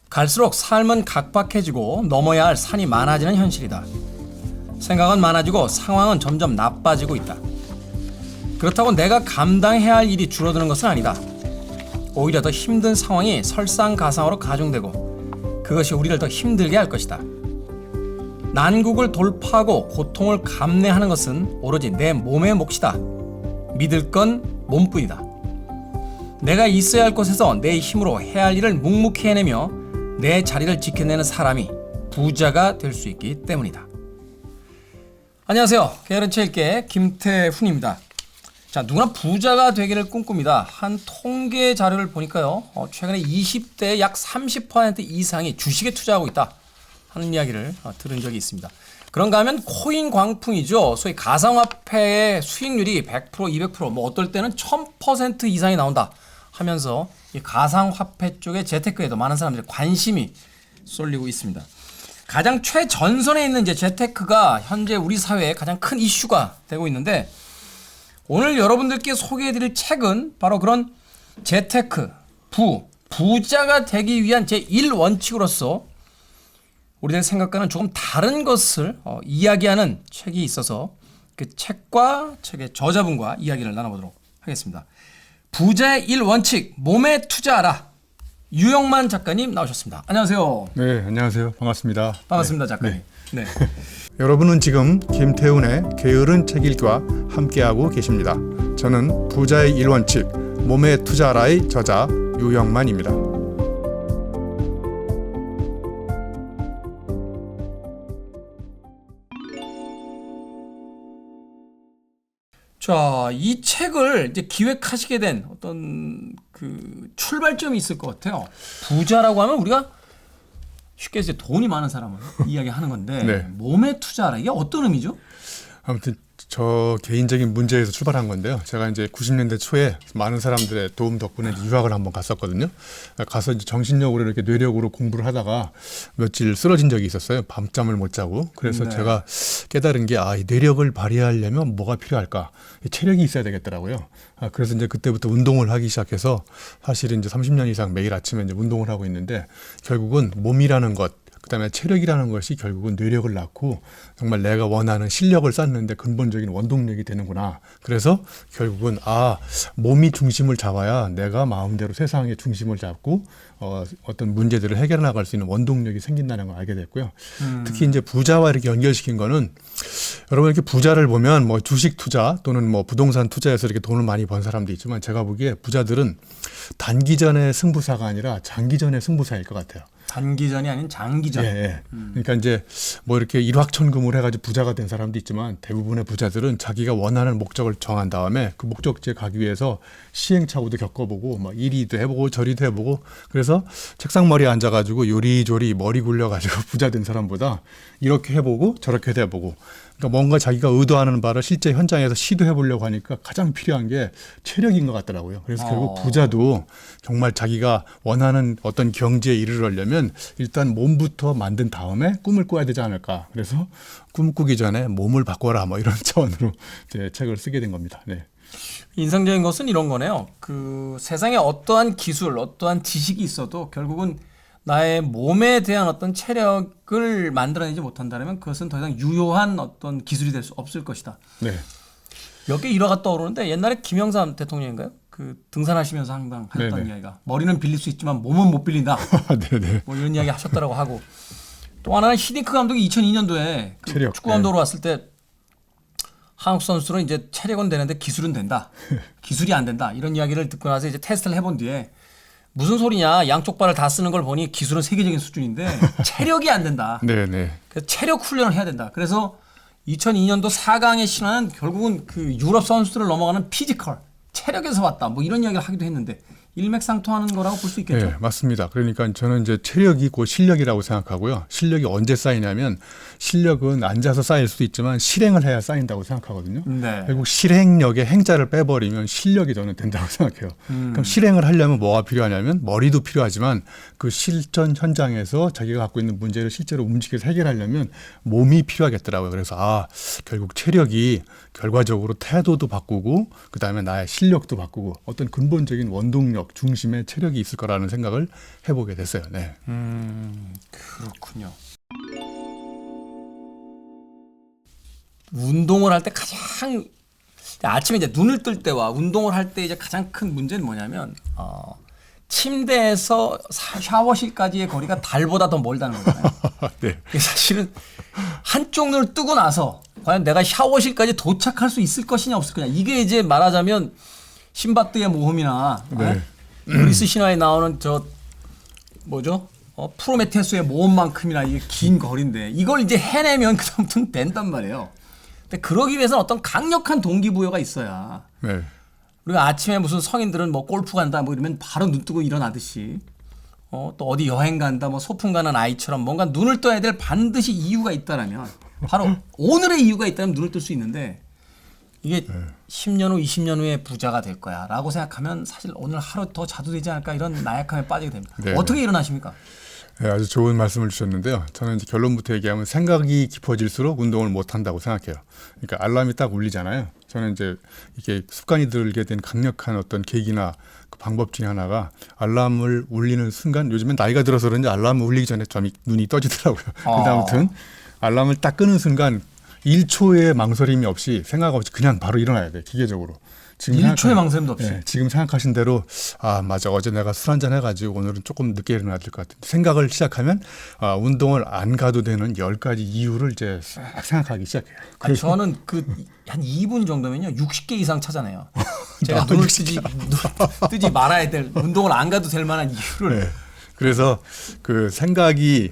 갈수록 삶은 각박해지고 넘어야 할 산이 많아지는 현실이다. 생각은 많아지고 상황은 점점 나빠지고 있다. 그렇다고 내가 감당해야 할 일이 줄어드는 것은 아니다. 오히려 더 힘든 상황이 설상가상으로 가중되고 그것이 우리를 더 힘들게 할 것이다. 난국을 돌파하고 고통을 감내하는 것은 오로지 내 몸의 몫이다. 믿을 건 몸뿐이다. 내가 있어야 할 곳에서 내 힘으로 해야 할 일을 묵묵히 해내며 내 자리를 지켜내는 사람이 부자가 될 수 있기 때문이다. 안녕하세요. 게으른 체육계 김태훈입니다. 자, 누구나 부자가 되기를 꿈꿉니다. 한 통계 자료를 보니까요, 최근에 20대의 약 30% 이상이 주식에 투자하고 있다 하는 이야기를 들은 적이 있습니다. 그런가 하면 코인 광풍이죠. 소위 가상화폐의 수익률이 100%, 200%, 뭐 어떨 때는 1000% 이상이 나온다 하면서 이 가상화폐 쪽의 재테크에도 많은 사람들이 관심이 쏠리고 있습니다. 가장 최전선에 있는 이제 재테크가 현재 우리 사회의 가장 큰 이슈가 되고 있는데, 오늘 여러분들께 소개해드릴 책은 바로 그런 재테크, 부자가 되기 위한 제1원칙으로서 우리들 생각과는 조금 다른 것을 이야기하는 책이 있어서 그 책과 책의 저자분과 이야기를 나눠보도록 하겠습니다. 부자의 1원칙, 몸에 투자하라. 유영만 작가님 나오셨습니다. 안녕하세요. 네, 안녕하세요. 반갑습니다. 반갑습니다, 작가님. 네. 여러분은 지금 김태훈의 게으른 책 읽기와 함께하고 계십니다. 저는 부자의 1원칙, 몸에 투자하라의 저자 유영만입니다. 자, 이 책을 이제 기획하시게 된 어떤 그 출발점이 있을 것 같아요. 부자라고 하면 우리가 쉽게 이제 돈이 많은 사람을 이야기하는 건데, 네. 몸에 투자하라, 이게 어떤 의미죠? 아무튼 저 개인적인 문제에서 출발한 건데요. 제가 이제 90년대 초에 많은 사람들의 도움 덕분에 유학을 한번 갔었거든요. 가서 이제 정신력으로 이렇게 뇌력으로 공부를 하다가 며칠 쓰러진 적이 있었어요. 밤잠을 못 자고. 그래서 네. 제가 깨달은 게, 이 뇌력을 발휘하려면 뭐가 필요할까? 체력이 있어야 되겠더라고요. 그래서 이제 그때부터 운동을 하기 시작해서 사실은 이제 30년 이상 매일 아침에 이제 운동을 하고 있는데, 결국은 몸이라는 것, 그다음에 체력이라는 것이 결국은 뇌력을 낳고 정말 내가 원하는 실력을 쌓는데 근본적인 원동력이 되는구나. 그래서 결국은 몸이 중심을 잡아야 내가 마음대로 세상의 중심을 잡고 어떤 문제들을 해결해 나갈 수 있는 원동력이 생긴다는 걸 알게 됐고요. 특히 이제 부자와 이렇게 연결시킨 거는, 여러분 이렇게 부자를 보면 뭐 주식 투자 또는 뭐 부동산 투자해서 이렇게 돈을 많이 번 사람도 있지만, 제가 보기에 부자들은 단기전의 승부사가 아니라 장기전의 승부사일 것 같아요. 단기전이 아닌 장기전. 예. 그러니까 이제 뭐 이렇게 일확천금을 해가지고 부자가 된 사람도 있지만, 대부분의 부자들은 자기가 원하는 목적을 정한 다음에 그 목적지에 가기 위해서 시행착오도 겪어보고 막 이리도 해보고 저리도 해보고, 그래서 책상머리에 앉아가지고 요리조리 머리 굴려가지고 부자 된 사람보다 이렇게 해보고 저렇게 해보고, 그러니까 뭔가 자기가 의도하는 바를 실제 현장에서 시도해 보려고 하니까 가장 필요한 게 체력인 것 같더라고요. 그래서 결국 부자도 정말 자기가 원하는 어떤 경지에 이르려면 일단 몸부터 만든 다음에 꿈을 꿔야 되지 않을까. 그래서 꿈 꾸기 전에 몸을 바꿔라, 뭐 이런 차원으로 이제 책을 쓰게 된 겁니다. 네. 인상적인 것은 이런 거네요. 그 세상에 어떠한 기술, 어떠한 지식이 있어도 결국은 나의 몸에 대한 어떤 체력을 만들어내지 못한다면 그것은 더 이상 유효한 어떤 기술이 될 수 없을 것이다. 네. 몇 개 일화가 떠오르는데, 옛날에 김영삼 대통령인가요? 그 등산하시면서 항상 하셨던 네네. 이야기가, 머리는 빌릴 수 있지만 몸은 못 빌린다. 네네. 뭐 이런 이야기 하셨다라고 하고, 또 하나는 히딩크 감독이 2002년도에 그 체력. 축구 감독으로 왔을 때 한국 선수는 이제 체력은 되는데 기술은 된다. 기술이 안 된다. 이런 이야기를 듣고 나서 이제 테스트를 해본 뒤에, 무슨 소리냐, 양쪽 발을 다 쓰는 걸 보니 기술은 세계적인 수준인데 체력이 안 된다. 네네. 그래서 체력 훈련을 해야 된다. 그래서 2002년도 4강의 신화는 결국은 그 유럽 선수들을 넘어가는 피지컬, 체력에서 왔다. 뭐 이런 이야기를 하기도 했는데, 일맥상통하는 거라고 볼 수 있겠죠. 네, 맞습니다. 그러니까 저는 이제 체력이 곧 실력이라고 생각하고요. 실력이 언제 쌓이냐면 실력은 앉아서 쌓일 수도 있지만 실행을 해야 쌓인다고 생각하거든요. 네. 결국 실행력의 행자를 빼버리면 실력이 저는 된다고 생각해요. 그럼 실행을 하려면 뭐가 필요하냐면 머리도 필요하지만 그 실전 현장에서 자기가 갖고 있는 문제를 실제로 움직여서 해결하려면 몸이 필요하겠더라고요. 그래서 결국 체력이 결과적으로 태도도 바꾸고 그다음에 나의 실력도 바꾸고 어떤 근본적인 원동력 중심의 체력이 있을 거라는 생각을 해보게 됐어요. 네. 그렇군요. 운동을 할 때 가장 아침에 이제 눈을 뜰 때와 운동을 할 때 이제 가장 큰 문제는 뭐냐면 침대에서 샤워실까지의 거리가 달보다 더 멀다는 거잖아요. 네. 사실은 한쪽 눈을 뜨고 나서 과연 내가 샤워실까지 도착할 수 있을 것이냐 없을 거냐 이게 이제 말하자면 신바트의 모험이나 네. 그리스 신화에 나오는 저 뭐죠? 프로메테우스의 모험만큼이나 이게 긴 거리인데 이걸 이제 해내면 그다음부터는 된단 말이에요. 근데 그러기 위해서는 어떤 강력한 동기부여가 있어야. 네. 우리가 아침에 무슨 성인들은 뭐 골프 간다 뭐 이러면 바로 눈 뜨고 일어나듯이 또 어디 여행 간다 뭐 소풍 가는 아이처럼 뭔가 눈을 떠야 될 반드시 이유가 있다라면 바로 오늘의 이유가 있다면 눈을 뜰 수 있는데 이게 10년 후 20년 후에 부자가 될 거야 라고 생각하면 사실 오늘 하루 더 자도 되지 않을까 이런 나약함에 빠지게 됩니다. 네. 어떻게 일어나십니까? 네, 아주 좋은 말씀을 주셨는데요. 저는 이제 결론부터 얘기하면 생각이 깊어질수록 운동을 못 한다고 생각해요. 그러니까 알람이 딱 울리잖아요. 저는 이제 이게 습관이 들게 된 강력한 어떤 계기나 그 방법 중에 하나가 알람을 울리는 순간 요즘엔 나이가 들어서 그런지 알람 울리기 전에 좀 눈이 떠지더라고요. 근데 아무튼 알람을 딱 끄는 순간 1초의 망설임이 없이 생각 없이 그냥 바로 일어나야 돼. 기계적으로. 지금 1초의 망설임도 없이. 네, 지금 생각하신 대로 맞아 어제 내가 술 한잔 해가지고 오늘은 조금 늦게 일어나야 될 것 같은데 생각을 시작하면 운동을 안 가도 되는 10가지 이유를 이제 싹 생각하기 시작해요. 저는 그 한 2분 정도면요 60개 이상 찾아내요. 제가 눈을 뜨지 말아야 될 운동을 안 가도 될 만한 이유를. 네. 그래서 그 생각이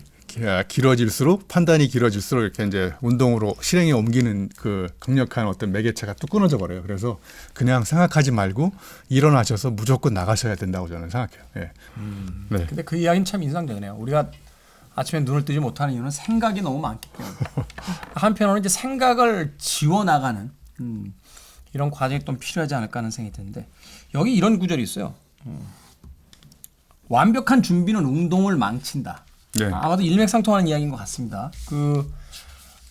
길어질수록 판단이 길어질수록 이렇게 이제 운동으로 실행에 옮기는 그 강력한 어떤 매개체가 또 끊어져 버려요. 그래서 그냥 생각하지 말고 일어나셔서 무조건 나가셔야 된다고 저는 생각해요. 네. 네. 근데 그 이야기는 참 인상적이네요. 우리가 아침에 눈을 뜨지 못하는 이유는 생각이 너무 많기 때문에. 한편으로는 이제 생각을 지워나가는 이런 과정이 좀 필요하지 않을까 하는 생각이 드는데 여기 이런 구절이 있어요. 완벽한 준비는 운동을 망친다. 네. 아마도 일맥상통하는 이야기인 것 같습니다. 그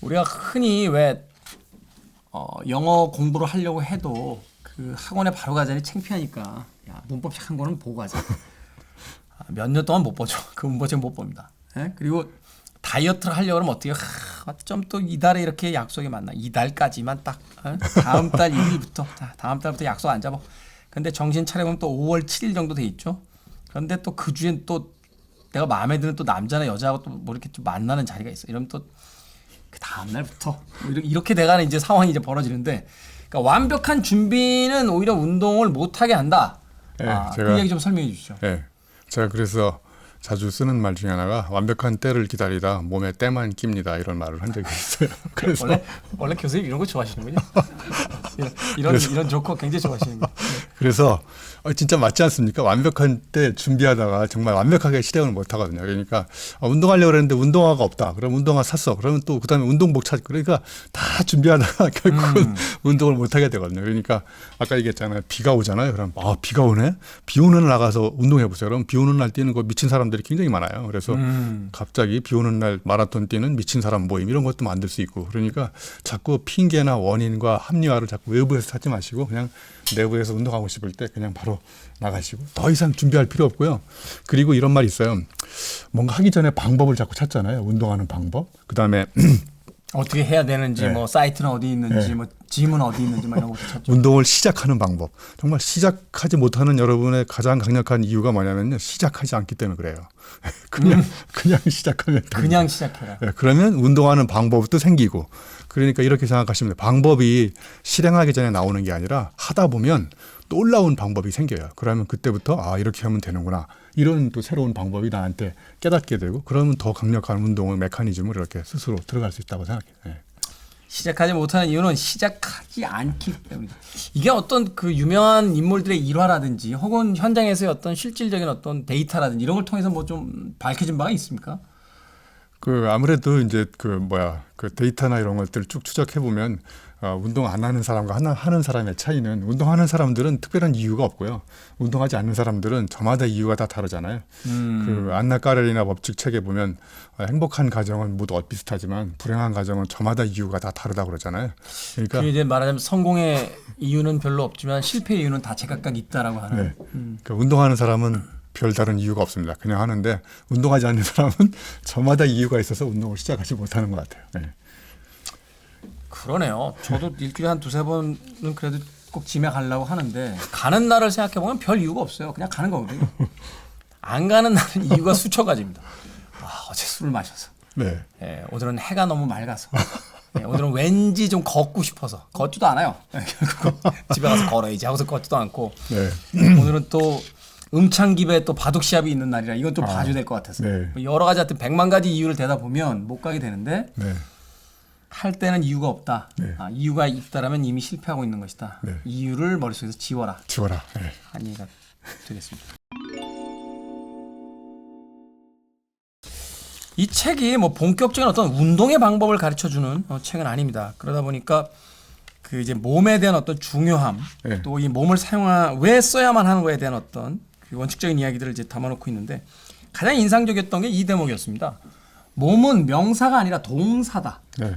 우리가 흔히 왜 영어 공부를 하려고 해도 그 학원에 바로 가자니 창피하니까 야, 문법책 한 권은 보고 가자. 몇 년 동안 못 보죠. 그 문법책 못 봅니다. 예? 그리고 다이어트를 하려고 하면 어떻게 좀 또 이달에 이렇게 약속이 맞나? 이달까지만 딱 다음 달 1일부터 다음 달부터 약속 안 잡아. 근데 정신 차려보면 또 5월 7일 정도 돼 있죠. 그런데 또 그 주엔 또 내가 마음에 드는 또 남자나 여자하고 또 뭐 이렇게 좀 만나는 자리가 있어. 이러면 또 그 다음 날부터 이렇게 돼가는 이제 상황이 이제 벌어지는데, 그러니까 완벽한 준비는 오히려 운동을 못하게 한다. 네, 그 얘기 좀 설명해 주시죠. 네, 제가 그래서 자주 쓰는 말 중에 하나가 완벽한 때를 기다리다 몸에 때만 낍니다 이런 말을 한 적이 있어요. 그래서 원래 교수님 이런 거 좋아하시는군요. 이런 조커 굉장히 좋아하시는군요. 그래서 진짜 맞지 않습니까? 완벽한 때 준비하다가 정말 완벽하게 실행을 못 하거든요. 그러니까 운동하려고 그랬는데 운동화가 없다. 그럼 운동화 샀어. 그러면 또 그다음에 운동복 찾고 그러니까 다 준비하다가 결국은 운동을 못 하게 되거든요. 그러니까 아까 얘기했잖아요. 비가 오잖아요. 그럼 비가 오네. 비 오는 날 나가서 운동해 보세요. 그럼 비 오는 날 뛰는 거 미친 사람들이 굉장히 많아요. 그래서 갑자기 비 오는 날 마라톤 뛰는 미친 사람 모임 이런 것도 만들 수 있고, 그러니까 자꾸 핑계나 원인과 합리화를 자꾸 외부에서 찾지 마시고 그냥 내부에서 운동하고 싶을 때 그냥 바로 나가시고 더 이상 준비할 필요 없고요. 그리고 이런 말이 있어요. 뭔가 하기 전에 방법을 자꾸 찾잖아요. 운동하는 방법. 그다음에 어떻게 해야 되는지, 네. 뭐 사이트는 어디 있는지, 네. 뭐 짐은 어디 있는지 막 이런 것도 찾죠. 운동을 시작하는 방법. 정말 시작하지 못하는 여러분의 가장 강력한 이유가 뭐냐면요. 시작하지 않기 때문에 그래요. 그냥 시작하면 됩니다. 그냥 시작해라. 네, 그러면 운동하는 방법도 생기고, 그러니까 이렇게 생각하시면 돼요. 방법이 실행하기 전에 나오는 게 아니라 하다 보면 놀라운 방법이 생겨요. 그러면 그때부터 이렇게 하면 되는구나. 이런 또 새로운 방법이 나한테 깨닫게 되고, 그러면 더 강력한 운동의 메커니즘을 이렇게 스스로 들어갈 수 있다고 생각해요. 네. 시작하지 못하는 이유는 시작하지 않기 때문이다. 이게 어떤 그 유명한 인물들의 일화라든지 혹은 현장에서의 어떤 실질적인 어떤 데이터라든지 이런 걸 통해서 뭐 좀 밝혀진 바가 있습니까? 그 아무래도 이제 그 데이터나 이런 것들 쭉 추적해 보면 운동 안 하는 사람과 하는 사람의 차이는 운동하는 사람들은 특별한 이유가 없고요. 운동하지 않는 사람들은 저마다 이유가 다 다르잖아요. 그 안나 까렐리나 법칙 책에 보면 행복한 가정은 모두 비슷하지만 불행한 가정은 저마다 이유가 다 다르다고 그러잖아요. 그러니까 그 이제 말하자면 성공의 이유는 별로 없지만 실패의 이유는 다 제각각 있다라고 하는. 네. 그러니까 운동하는 사람은 별다른 이유가 없습니다. 그냥 하는데 운동하지 않는 사람은 저마다 이유가 있어서 운동을 시작하지 못하는 것 같아요. 네. 그러네요. 저도 일주일에 한 두세 번은 그래도 꼭 짐에 가려고 하는데 가는 날을 생각해 보면 별 이유가 없어요. 그냥 가는 거거든요. 안 가는 날은 이유가 수천 가지입니다. 어제 술을 마셔서. 네. 예, 오늘은 해가 너무 맑아서. 예, 오늘은 왠지 좀 걷고 싶어서. 걷지도 않아요. 결국 집에 가서 걸어야지 하고서 걷지도 않고. 네. 오늘은 또 음창깁에 또 바둑 시합이 있는 날이라 이건 좀 봐줘야 될 것 같아서. 네. 여러 가지 하여튼 100만 가지 이유를 대다 보면 못 가게 되는데 네. 할 때는 이유가 없다. 네. 이유가 있다라면 이미 실패하고 있는 것이다. 네. 이유를 머릿속에서 지워라. 지워라. 네. 한 얘기가 되겠습니다. 이 책이 뭐 본격적인 어떤 운동의 방법을 가르쳐주는 책은 아닙니다. 그러다 보니까 그 이제 몸에 대한 어떤 중요함, 네. 또 이 몸을 왜 써야만 하는 거에 대한 어떤 그 원칙적인 이야기들을 이제 담아놓고 있는데 가장 인상적이었던 게 이 대목이었습니다. 몸은 명사가 아니라 동사다. 네.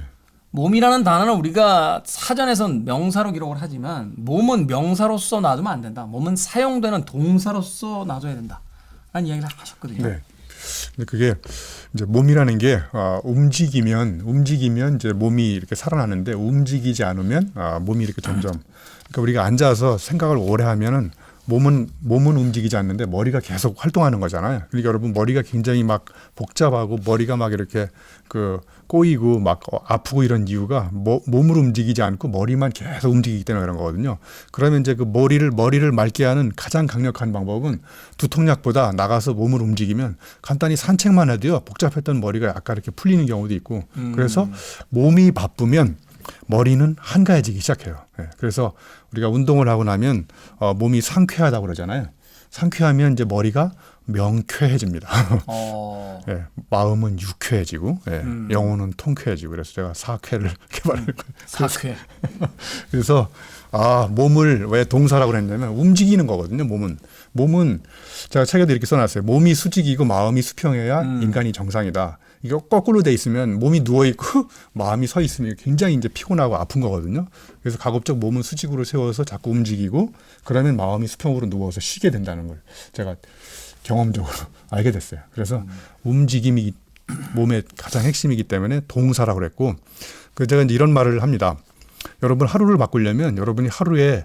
몸이라는 단어는 우리가 사전에선 명사로 기록을 하지만 몸은 명사로서 놔두면 안 된다. 몸은 사용되는 동사로서 놔둬야 된다. 라는 이야기를 하셨거든요. 네. 근데 그게 이제 몸이라는 게 움직이면 이제 몸이 이렇게 살아나는데 움직이지 않으면 몸이 이렇게 점점 그러니까 우리가 앉아서 생각을 오래 하면은 몸은 움직이지 않는데 머리가 계속 활동하는 거잖아요. 그러니까 여러분 머리가 굉장히 막 복잡하고 머리가 막 이렇게 그 꼬이고 막 아프고 이런 이유가 몸을 움직이지 않고 머리만 계속 움직이기 때문에 그런 거거든요. 그러면 이제 그 머리를 맑게 하는 가장 강력한 방법은 두통약보다 나가서 몸을 움직이면 간단히 산책만 해도요 복잡했던 머리가 약간 이렇게 풀리는 경우도 있고 그래서 몸이 바쁘면 머리는 한가해지기 시작해요. 네. 그래서 우리가 운동을 하고 나면 몸이 상쾌하다고 그러잖아요. 상쾌하면 이제 머리가 명쾌해집니다. 네. 마음은 유쾌해지고 영혼은 통쾌해지고 그래서 제가 사쾌를 개발을 사쾌. 그래서 몸을 왜 동사라고 했냐면 움직이는 거거든요. 몸은 제가 책에도 이렇게 써놨어요. 몸이 수직이고 마음이 수평해야 인간이 정상이다. 이게 거꾸로 돼 있으면 몸이 누워 있고 마음이 서 있으면 굉장히 이제 피곤하고 아픈 거거든요. 그래서 가급적 몸은 수직으로 세워서 자꾸 움직이고 그러면 마음이 수평으로 누워서 쉬게 된다는 걸 제가 경험적으로 알게 됐어요. 그래서 움직임이 몸의 가장 핵심이기 때문에 동사라고 그랬고 제가 이제 이런 말을 합니다. 여러분 하루를 바꾸려면 여러분이 하루에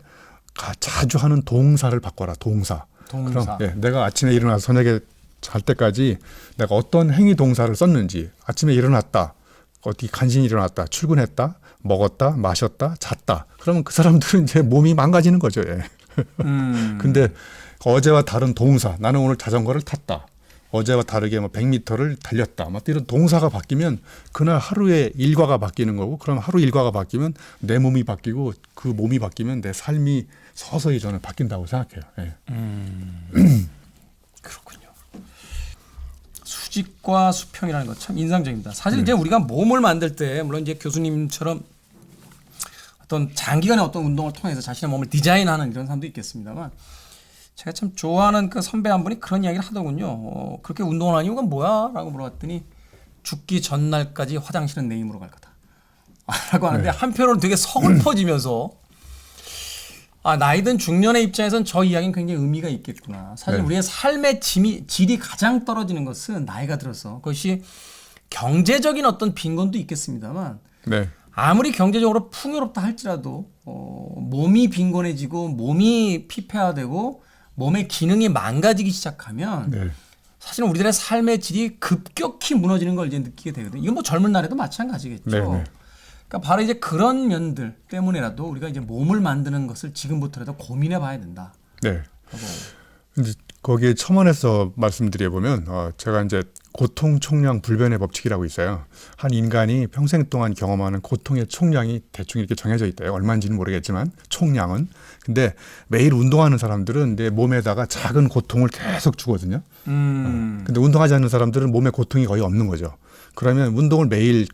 자주 하는 동사를 바꿔라. 동사. 그럼 내가 아침에 일어나서 저녁에 잘 때까지 내가 어떤 행위 동사를 썼는지 아침에 일어났다. 어디 간신히 일어났다. 출근했다. 먹었다. 마셨다. 잤다. 그러면 그 사람들은 이제 몸이 망가지는 거죠. 예. 근데 어제와 다른 동사. 나는 오늘 자전거를 탔다. 어제와 다르게 100m를 달렸다. 이런 동사가 바뀌면 그날 하루의 일과가 바뀌는 거고 그럼 하루 일과가 바뀌면 내 몸이 바뀌고 그 몸이 바뀌면 내 삶이 서서히 저는 바뀐다고 생각해요. 예. 그렇군요. 수직과 수평이라는 것 참 인상적입니다. 사실 이제 우리가 몸을 만들 때 물론 이제 교수님처럼 어떤 장기간의 어떤 운동을 통해서 자신의 몸을 디자인하는 이런 사람도 있겠습니다만 제가 참 좋아하는 그 선배 한 분이 그런 이야기를 하더군요. 그렇게 운동을 하는 이유가 뭐야? 라고 물어봤더니 죽기 전날까지 화장실은 내 힘으로 갈 거다. 라고 하는데 한편으로는 되게 서글퍼지면서 나이든 중년의 입장에선 저 이야기는 굉장히 의미가 있겠구나. 사실 우리의 삶의 질이 가장 떨어지는 것은 나이가 들어서 그것이 경제적인 어떤 빈곤도 있겠습니다만 아무리 경제적으로 풍요롭다 할지라도 몸이 빈곤해지고 몸이 피폐화되고 몸의 기능이 망가지기 시작하면 사실은 우리들의 삶의 질이 급격히 무너지는 걸 이제 느끼게 되거든요. 이건 뭐 젊은 날에도 마찬가지겠죠. 그러니까 바로 이제 그런 면들 때문에라도 우리가 이제 몸을 만드는 것을 지금부터라도 고민해 봐야 된다. 네. 근데 거기에 첨언해서 말씀드려 보면 제가 이제 고통 총량 불변의 법칙이라고 있어요. 한 인간이 평생 동안 경험하는 고통의 총량이 대충 이렇게 정해져 있대요. 얼마인지는 모르겠지만 총량은. 근데 매일 운동하는 사람들은 내 몸에다가 작은 고통을 계속 주거든요. 근데 운동하지 않는 사람들은 몸에 고통이 거의 없는 거죠. 그러면 운동을 매일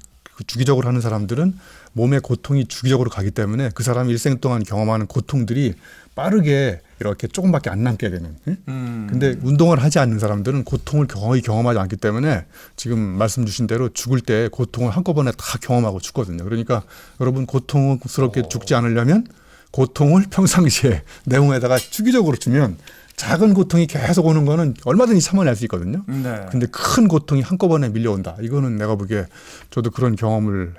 주기적으로 하는 사람들은 몸에 고통이 주기적으로 가기 때문에 그 사람이 일생 동안 경험하는 고통들이 빠르게 이렇게 조금밖에 안 남게 되는. 근데 운동을 하지 않는 사람들은 고통을 거의 경험하지 않기 때문에 지금 말씀 주신 대로 죽을 때 고통을 한꺼번에 다 경험하고 죽거든요. 그러니까 여러분 고통스럽게 죽지 않으려면 고통을 평상시에 내 몸에다가 주기적으로 주면 작은 고통이 계속 오는 거는 얼마든지 참아낼 수 있거든요. 네. 근데 큰 고통이 한꺼번에 밀려온다. 이거는 내가 보기에 저도 그런 경험을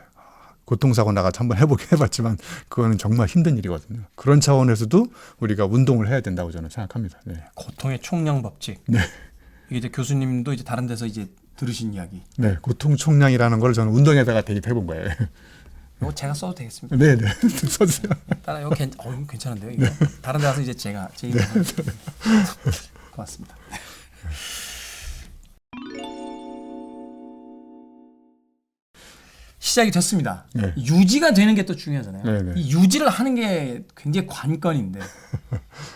고통사고 나가서 한번 해봤지만 그거는 정말 힘든 일이거든요. 그런 차원에서도 우리가 운동을 해야 된다고 저는 생각합니다. 네. 고통의 총량 법칙. 네. 이게 이제 교수님도 이제 다른 데서 이제 들으신 이야기. 네. 고통 총량이라는 걸 저는 운동에다가 대입해 본 거예요. 이거 제가 써도 되겠습니까? 네, 네. 써주세요. 따라 이거 이거 괜찮은데요. 이거 다른 데 가서 이제 제가 제 이름으로 고맙습니다. 시작이 됐습니다. 네. 유지가 되는 게 또 중요하잖아요. 네, 네. 이 유지를 하는 게 굉장히 관건인데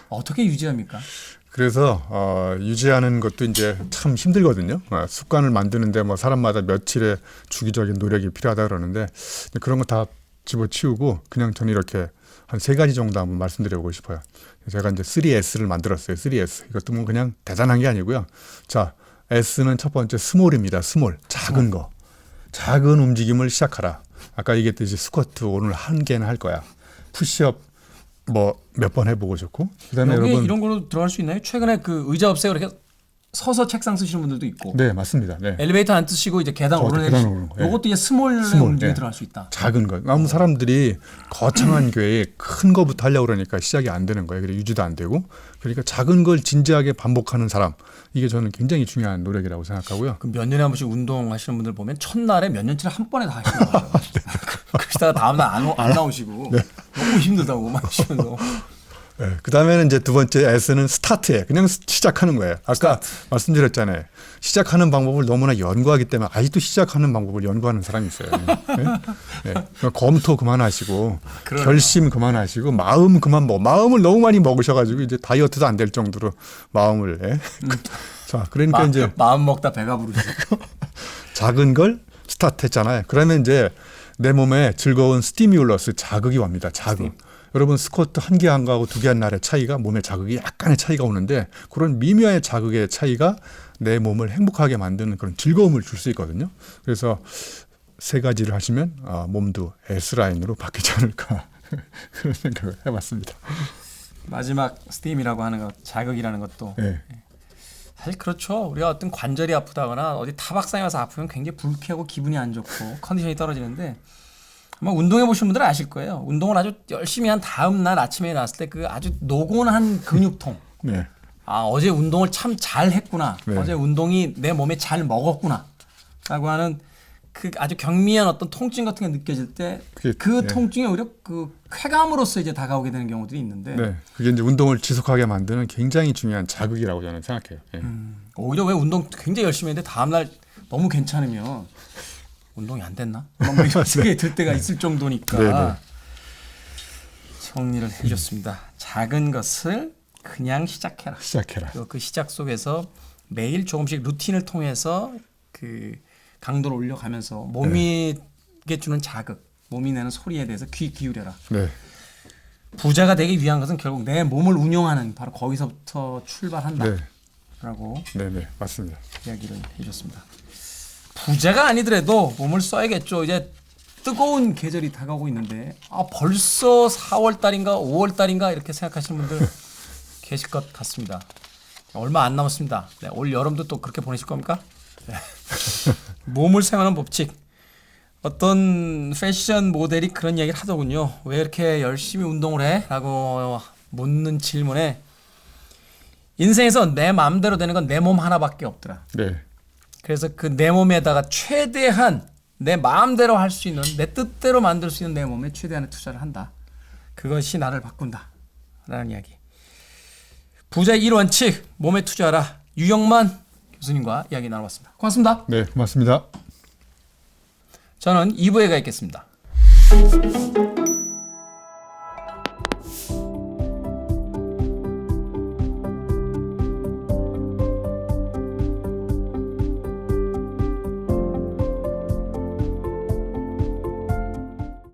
어떻게 유지합니까? 그래서 유지하는 것도 이제 참 힘들거든요. 습관을 만드는데 뭐 사람마다 며칠의 주기적인 노력이 필요하다 그러는데 그런 거 다 집어치우고 그냥 저는 이렇게 한 3가지 정도 한번 말씀드려보고 싶어요. 제가 이제 3S를 만들었어요. 3S. 이것도 뭐 그냥 대단한 게 아니고요. 자, S는 첫 번째 스몰입니다. 스몰. 작은 거. 작은 움직임을 시작하라. 아까 얘기했듯이 스쿼트 오늘 1개는 할 거야. 푸시업 뭐 몇 번 해보고 좋고. 그다음에 여기 여러분 이런 걸로 들어갈 수 있나요? 최근에 그 의자 없애고 이렇게 서서 책상 쓰시는 분들도 있고. 네 맞습니다. 네. 엘리베이터 안 뜨시고 이제 계단 계단 오르내리시고. 오르는 거. 예. 요것도 이제 스몰의 스몰, 움직임이 예. 들어갈 수 있다. 작은 거. 아무 사람들이 거창한 교회에 큰 거부터 하려고 그러니까 시작이 안 되는 거예요. 그리고 유지도 안 되고. 그러니까 작은 걸 진지하게 반복하는 사람. 이게 저는 굉장히 중요한 노력이라고 생각하고요. 그 몇 년에 한 번씩 운동하시는 분들 보면 첫날에 몇 년치를 한 번에 다 하시는 거예요. 그러다가 다음날 안 나오시고 너무 힘들다고 막 하시면서. 네, 그 다음에는 이제 두 번째 S는 스타트예요. 그냥 시작하는 거예요. 아까 말씀드렸잖아요. 시작하는 방법을 너무나 연구하기 때문에 아직도 시작하는 방법을 연구하는 사람이 있어요. 네? 네. 그러니까 검토 그만하시고 그러네요. 결심 그만하시고 마음 그만 마음을 너무 많이 먹으셔가지고 이제 다이어트도 안 될 정도로 마음을. 예? 자, 그러니까 이제 마음 먹다 배가 부르시고. 작은 걸 스타트했잖아요. 그러면 이제 내 몸에 즐거운 스티뮬러스 자극이 옵니다. 자극. 여러분 스쿼트 1개 한 거하고 2개 한 날의 차이가 몸의 자극이 약간의 차이가 오는데 그런 미묘한 자극의 차이가 내 몸을 행복하게 만드는 그런 즐거움을 줄 수 있거든요. 그래서 3가지를 하시면 몸도 S라인으로 바뀌지 않을까 그런 생각을 해봤습니다. 마지막 스팀이라고 하는 것, 자극이라는 것도 네. 사실 그렇죠. 우리가 어떤 관절이 아프다거나 어디 타박상에 가서 아프면 굉장히 불쾌하고 기분이 안 좋고 컨디션이 떨어지는데 아마 운동해 보신 분들은 아실 거예요. 운동을 아주 열심히 한 다음 날 아침에 일어났을 때 그 아주 노곤한 근육통. 네. 아, 어제 운동을 참 잘 했구나. 네. 어제 운동이 내 몸에 잘 먹었구나. 라고 하는 그 아주 경미한 어떤 통증 같은 게 느껴질 때 그 네. 통증이 오히려 그 쾌감으로서 이제 다가오게 되는 경우들이 있는데 네. 그게 이제 운동을 지속하게 만드는 굉장히 중요한 자극이라고 저는 생각해요. 예. 오히려 왜 운동 굉장히 열심히 했는데 다음날 너무 괜찮으면 운동이 안 됐나? 뭐 이런 생각이 들 때가 있을 정도니까 네, 네. 정리를 해줬습니다. 작은 것을 그냥 시작해라. 시작해라. 그리고 그 시작 속에서 매일 조금씩 루틴을 통해서 그 강도를 올려가면서 몸이 주는 자극, 몸이 내는 소리에 대해서 귀 기울여라. 네. 부자가 되기 위한 것은 결국 내 몸을 운용하는 바로 거기서부터 출발한다라고 네. 네. 맞습니다. 이야기를 해줬습니다. 부자가 아니더라도 몸을 써야겠죠. 이제 뜨거운 계절이 다가오고 있는데 벌써 4월 달인가 5월 달인가 이렇게 생각하시는 분들 계실 것 같습니다. 얼마 안 남았습니다. 네, 올 여름도 또 그렇게 보내실 겁니까? 네. 몸을 사용하는 법칙. 어떤 패션 모델이 그런 이야기를 하더군요. 왜 이렇게 열심히 운동을 해? 라고 묻는 질문에 인생에서 내 마음대로 되는 건 내 몸 하나밖에 없더라. 네. 그래서 그 내 몸에다가 최대한 내 마음대로 할 수 있는 내 뜻대로 만들 수 있는 내 몸에 최대한의 투자를 한다. 그것이 나를 바꾼다. 라는 이야기. 부자의 1원칙 몸에 투자하라. 유영만 교수님과 이야기 나눠봤습니다. 고맙습니다. 네, 고맙습니다. 저는 2부에 가 있겠습니다.